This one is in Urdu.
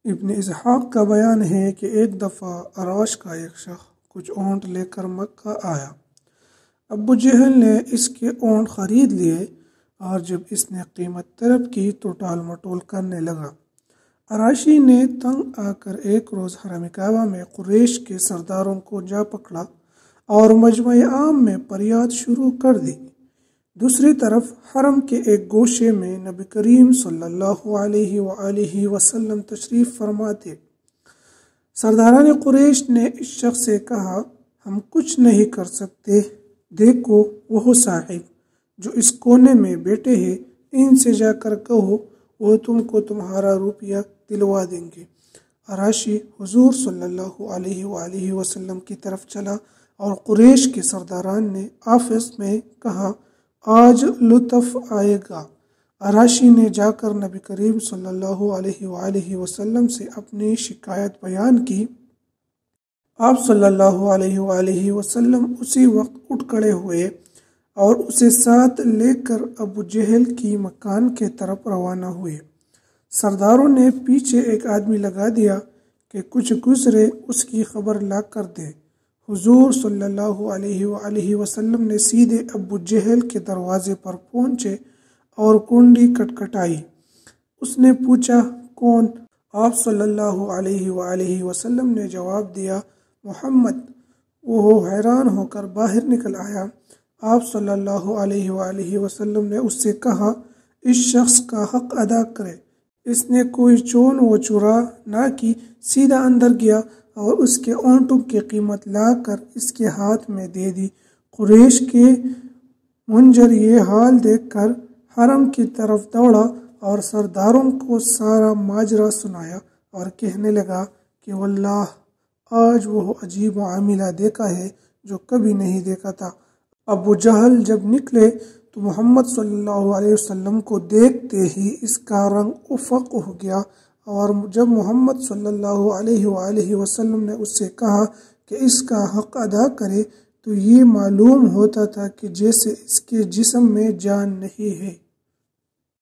ابن اسحاق کا بیان ہے کہ ایک دفعہ عراش کا ایک شخص کچھ اونٹ لے کر مکہ آیا۔ ابو جہل نے اس کے اونٹ خرید لیے اور جب اس نے قیمت طلب کی تو ٹال مٹول کرنے لگا۔ عراشی نے تنگ آ کر ایک روز حرم کعبہ میں قریش کے سرداروں کو جا پکڑا اور مجمع عام میں فریاد شروع کر دی۔ دوسری طرف حرم کے ایک گوشے میں نبی کریم صلی اللہ علیہ وآلہ وسلم تشریف فرما تھے۔ سرداران قریش نے اس شخص سے کہا، ہم کچھ نہیں کر سکتے، دیکھو وہ صاحب جو اس کونے میں بیٹھے ہیں، ان سے جا کر کہو وہ تم کو تمہارا روپیہ دلوا دیں گے۔ عراشی حضور صلی اللہ علیہ وآلہ وسلم کی طرف چلا اور قریش کے سرداران نے آپس میں کہا، آج لطف آئے گا۔ عراشی نے جا کر نبی کریم صلی اللہ علیہ وآلہ وسلم سے اپنی شکایت بیان کی۔ آپ صلی اللہ علیہ وآلہ وسلم اسی وقت اٹھ کھڑے ہوئے اور اسے ساتھ لے کر ابو جہل کی مکان کے طرف روانہ ہوئے۔ سرداروں نے پیچھے ایک آدمی لگا دیا کہ کچھ گزرے اس کی خبر لا کر دے۔ حضور صلی اللہ علیہ وآلہ وسلم نے سیدھے ابو جہل کے دروازے پر پہنچے اور کنڈی کٹکھٹائی۔ اس نے پوچھا، کون؟ آپ صلی اللہ علیہ وآلہ وسلم نے جواب دیا، محمد۔ وہ حیران ہو کر باہر نکل آیا۔ آپ صلی اللہ علیہ وآلہ وسلم نے اس سے کہا، اس شخص کا حق ادا کرے۔ اس نے کوئی چون و چرا نہ کی، سیدھا اندر گیا اور اس کے اونٹوں کی قیمت لا کر اس کے ہاتھ میں دے دی۔ قریش کے منجر یہ حال دیکھ کر حرم کی طرف دوڑا اور سرداروں کو سارا ماجرا سنایا اور کہنے لگا کہ واللہ آج وہ عجیب معاملہ دیکھا ہے جو کبھی نہیں دیکھا تھا۔ ابو جہل جب نکلے تو محمد صلی اللہ علیہ وسلم کو دیکھتے ہی اس کا رنگ افق ہو گیا، اور جب محمد صلی اللہ علیہ وآلہ وسلم نے اس سے کہا کہ اس کا حق ادا کرے تو یہ معلوم ہوتا تھا کہ جیسے اس کے جسم میں جان نہیں ہے۔